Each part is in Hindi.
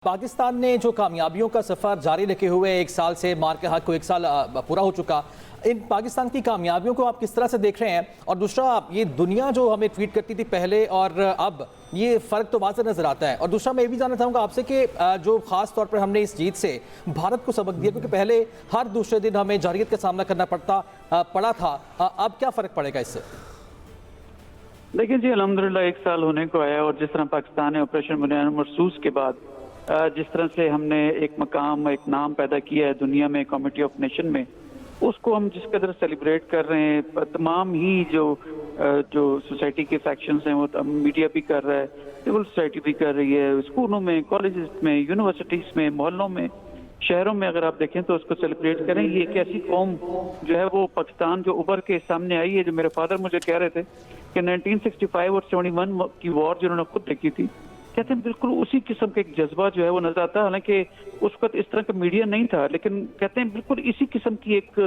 पाकिस्तान ने जो कामयाबियों का सफ़र जारी रखे हुए एक साल से मार के हक को एक साल पूरा हो चुका, इन पाकिस्तान की कामयाबियों को आप किस तरह से देख रहे हैं? और दूसरा, ये दुनिया जो हमें ट्वीट करती थी पहले और अब, ये फ़र्क तो वाज़ेह नज़र आता है। और दूसरा, मैं ये भी जानना चाहूँगा आपसे कि जो ख़ास तौर पर हमने इस जीत से भारत को सबक दिया, क्योंकि पहले हर दूसरे दिन हमें जारहियत का सामना करना पड़ा था, अब क्या फ़र्क पड़ेगा इससे? देखिए जी, अल्हम्दुलिल्लाह एक साल होने को आया और जिस तरह पाकिस्तान ने ऑपरेशन बुनियाद मरसूस के बाद जिस तरह से हमने एक मकाम, एक नाम पैदा किया है दुनिया में, कमेटी ऑफ नेशन में, उसको हम जिस कदर सेलिब्रेट कर रहे हैं, तमाम ही जो सोसाइटी के फैक्शंस हैं, वो मीडिया भी कर रहा है, सिविल सोसाइटी भी कर रही है, स्कूलों में, कॉलेजेस में, यूनिवर्सिटीज़ में, मोहल्लों में, शहरों में अगर आप देखें तो उसको सेलिब्रेट करें। ये एक ऐसी कौम जो है वो पाकिस्तान जो उभर के सामने आई है, जो मेरे फादर मुझे कह रहे थे कि 1965 और 71 की वॉर जिन्होंने खुद देखी थी, कहते हैं बिल्कुल उसी किस्म का एक जज्बा जो है वो नजर आता है। हालांकि उस वक्त इस तरह का मीडिया नहीं था, लेकिन कहते हैं बिल्कुल इसी किस्म की एक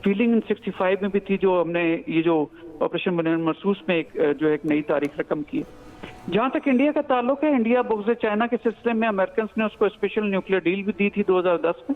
फीलिंग 65 में भी थी, जो हमने ये जो ऑपरेशन बुनियाद मरसूस में एक नई तारीख रकम की। जहां तक इंडिया का ताल्लुक है, इंडिया बुग़्ज़ चाइना के सिलसिले में अमेरिकन ने उसको स्पेशल न्यूक्लियर डील भी दी थी 2010 में,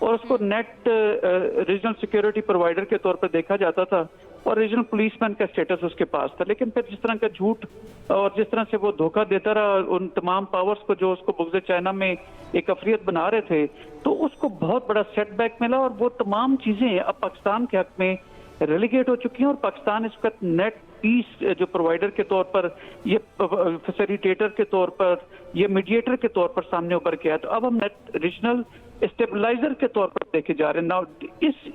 और उसको नेट रीजनल सिक्योरिटी प्रोवाइडर के तौर पर देखा जाता था और रीजनल पुलिसमैन का स्टेटस उसके पास था। लेकिन फिर जिस तरह का झूठ और जिस तरह से वो धोखा देता रहा उन तमाम पावर्स को जो उसको बुग़्ज़ चाइना में एक अफरियत बना रहे थे, तो उसको बहुत बड़ा सेटबैक मिला और वो तमाम चीजें अब पाकिस्तान के हक में रेलीगेट हो चुकी हैं और पाकिस्तान इस वक्त नेट पीस जो प्रोवाइडर के तौर पर, ये फैसिलिटेटर के तौर पर, ये मीडिएटर के तौर पर सामने उभर के आया। तो अब हम नेट रीजनल स्टेबलाइजर के तौर पर देखे जा रहे हैं। नाउ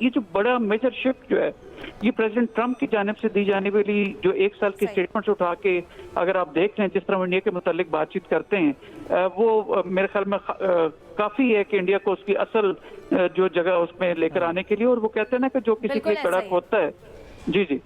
ये जो बड़ा मेजर शिफ्ट जो है, ये प्रेसिडेंट ट्रंप की जानिब से दी जाने वाली जो एक साल की स्टेटमेंट्स उठा के अगर आप देख लें, जिस तरह इंडिया के मुतालिक बातचीत करते हैं, वो मेरे ख्याल में काफी है कि इंडिया को उसकी असल जो जगह उसमें लेकर आने के लिए। और वो कहते हैं ना कि जो किसी के लिए कड़क होता है। जी जी।